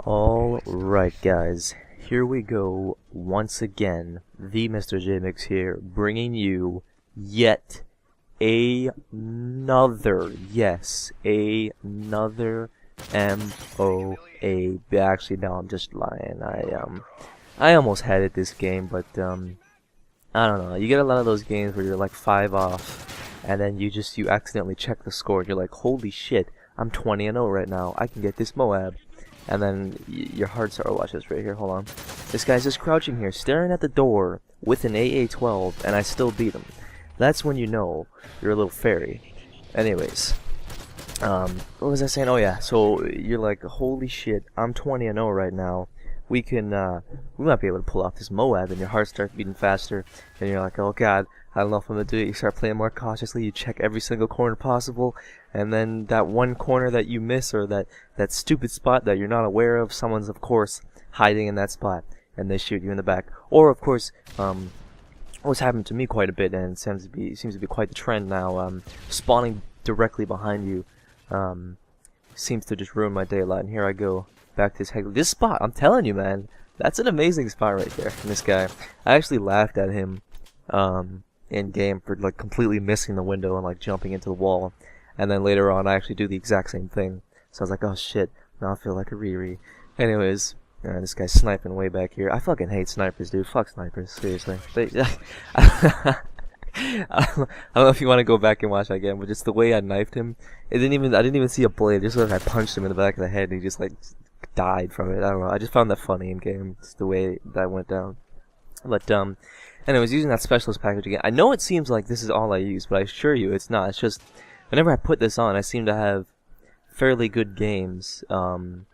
Alright guys, here we go once again, the Mr. Jaymix here, bringing you yet another, yes, another M.O.A.B. Actually, no, I'm just lying. I almost had it this game, but I don't know. You get a lot of those games where you're like 5 off, and then you accidentally check the score, and you're like, holy shit, I'm 20-0 right now. I can get this M.O.A.B. And then your heart starts. Watch this right here. Hold on. This guy's just crouching here, staring at the door with an AA-12, and I still beat him. That's when you know you're a little fairy. Anyways, what was I saying? Oh yeah. So you're like, holy shit, I'm 20-0 right now. We might be able to pull off this M.O.A.B. and your heart starts beating faster, and you're like, oh god, I don't know if I'm gonna do it. You start playing more cautiously. You check every single corner possible, and then that one corner that you miss, or that stupid spot that you're not aware of, someone's of course hiding in that spot, and they shoot you in the back. Or of course, what's happened to me quite a bit, and seems to be quite the trend now. Spawning directly behind you seems to just ruin my day a lot. And here I go back to this spot. I'm telling you, man, that's an amazing spot right there. And this guy, I actually laughed at him in game for like completely missing the window and like jumping into the wall, and then later on I actually do the exact same thing. So I was like, oh shit, now I feel like a Riri. Anyways, this guy's sniping way back here. I fucking hate snipers, dude. Fuck snipers, seriously. I don't know if you want to go back and watch that again, but just the way I knifed him, I didn't even see a blade. Just like I punched him in the back of the head, and he just like died from it. I don't know. I just found that funny in game. It's the way that went down. But anyways, using that specialist package again. I know it seems like this is all I use, but I assure you it's not. It's just whenever I put this on, I seem to have fairly good games, and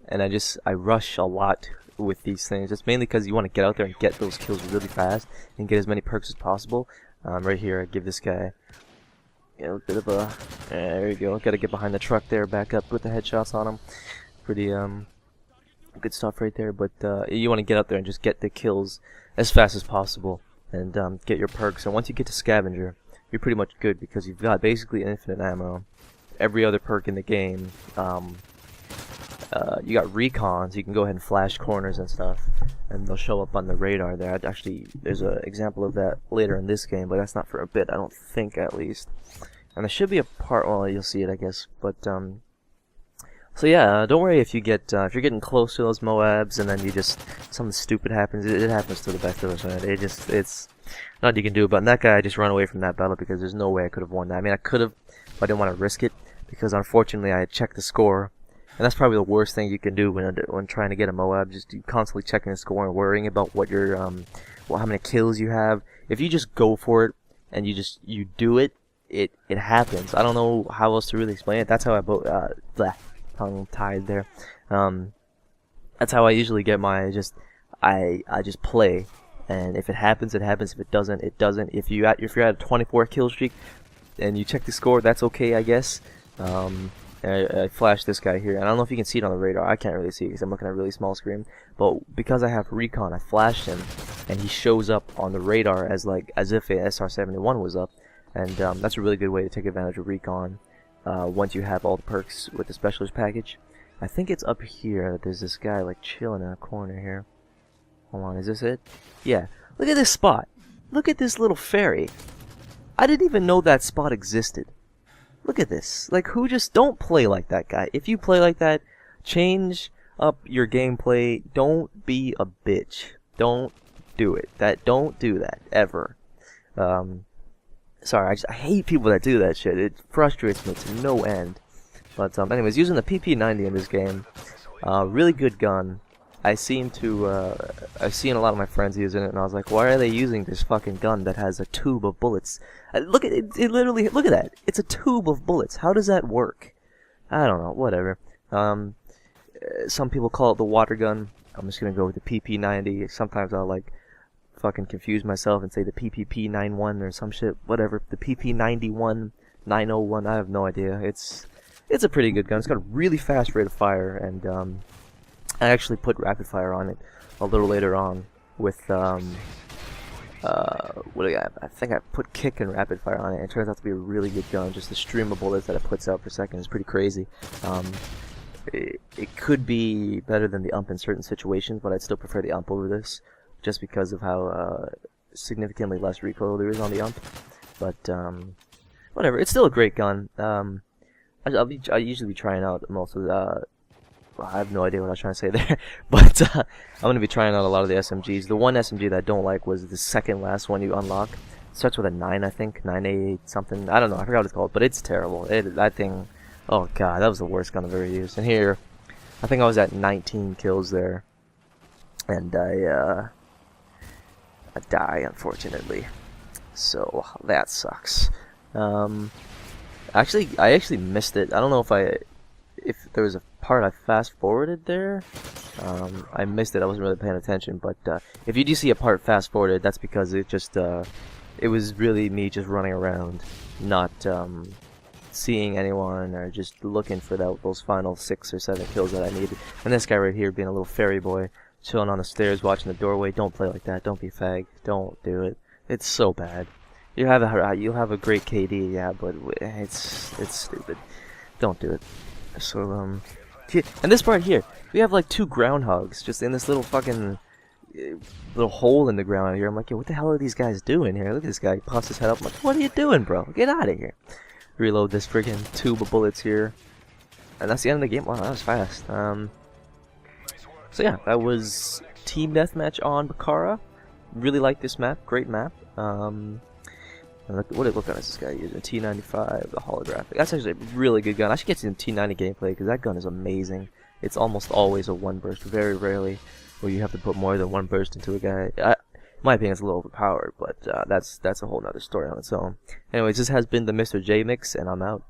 I rush a lot with these things. It's mainly because you want to get out there and get those kills really fast and get as many perks as possible. Right here, I give this guy a bit of a there you go. Got to get behind the truck there, back up with the headshots on him. Pretty good stuff right there. But you want to get out there and just get the kills as fast as possible and get your perks. And once you get to scavenger, you're pretty much good because you've got basically infinite ammo. Every other perk in the game, you got recon, so you can go ahead and flash corners and stuff, and they'll show up on the radar there. Actually, there's an example of that later in this game, but that's not for a bit, I don't think, at least. And there should be a part, well, you'll see it, I guess. But so yeah, don't worry if you get if you're getting close to those M.O.A.Bs and then you just something stupid happens. It happens to the best of us, man. It's nothing you can do about it. And that guy, I just run away from that battle because there's no way I could have won that. I mean, I could have, but I didn't want to risk it because unfortunately I had checked the score. And that's probably the worst thing you can do when trying to get a M.O.A.B. Just constantly checking the score and worrying about what your how many kills you have. If you just go for it and you do it, it happens. I don't know how else to really explain it. That's how tongue tied there. That's how I usually get my I just play, and if it happens, it happens. If it doesn't, it doesn't. If you're at a 24 kill streak and you check the score, that's okay, I guess. I flashed this guy here, and I don't know if you can see it on the radar. I can't really see it because I'm looking at a really small screen. But because I have recon, I flashed him, and he shows up on the radar as if a SR-71 was up, and that's a really good way to take advantage of recon once you have all the perks with the specialist package. I think it's up here that there's this guy like chilling in a corner here. Hold on, is this it? Yeah. Look at this spot. Look at this little fairy. I didn't even know that spot existed. Look at this. Like, don't play like that, guy. If you play like that, change up your gameplay. Don't be a bitch. Don't do it. Don't do that, ever. Sorry, I hate people that do that shit. It frustrates me to no end. But, anyways, using the PP90 in this game, really good gun. I've seen a lot of my friends using it, and I was like, why are they using this fucking gun that has a tube of bullets? Look at it, literally, look at that. It's a tube of bullets. How does that work? I don't know, whatever. Some people call it the water gun. I'm just gonna go with the PP90. Sometimes I'll like fucking confuse myself and say the PPP91 or some shit, whatever. The PP91, 901, I have no idea. It's a pretty good gun. It's got a really fast rate of fire, and I actually put rapid fire on it a little later on with what do I got? I think I put kick and rapid fire on it. It turns out to be a really good gun. Just the stream of bullets that it puts out per second is pretty crazy. it could be better than the ump in certain situations, but I'd still prefer the ump over this, just because of how significantly less recoil there is on the ump. But whatever, it's still a great gun. I usually be trying out most of the. I have no idea what I was trying to say there, but I'm gonna be trying out a lot of the SMGs. The one SMG that I don't like was the second last one you unlock. It starts with a 9, I think, 988 something. I don't know, I forgot what it's called, but it's terrible. That thing, oh god, that was the worst gun I've ever used. And here, I think I was at 19 kills there, and I die unfortunately. So that sucks. I actually missed it. I don't know if there was a part I fast forwarded there. I missed it. I wasn't really paying attention. But if you do see a part fast forwarded, that's because it was really me just running around, not seeing anyone or just looking for those final 6 or 7 kills that I needed. And this guy right here being a little fairy boy, chilling on the stairs, watching the doorway. Don't play like that. Don't be a fag. Don't do it. It's so bad. You'll have a great KD, yeah, but it's stupid. Don't do it. So and this part here, we have like 2 groundhogs just in this little fucking little hole in the ground here. I'm like, yo, what the hell are these guys doing here? Look at this guy. He pops his head up. I'm like, what are you doing, bro? Get out of here. Reload this friggin' tube of bullets here. And that's the end of the game. Wow, that was fast. So yeah, that was Team Deathmatch on Bakara. Really like this map. Great map. What gun is this guy using? T95, the holographic. That's actually a really good gun. I should get some T90 gameplay because that gun is amazing. It's almost always a 1 burst. Very rarely where you have to put more than 1 burst into a guy. In my opinion, it's a little overpowered, but that's a whole nother story on its own. Anyways, this has been the Mr. J Mix, and I'm out.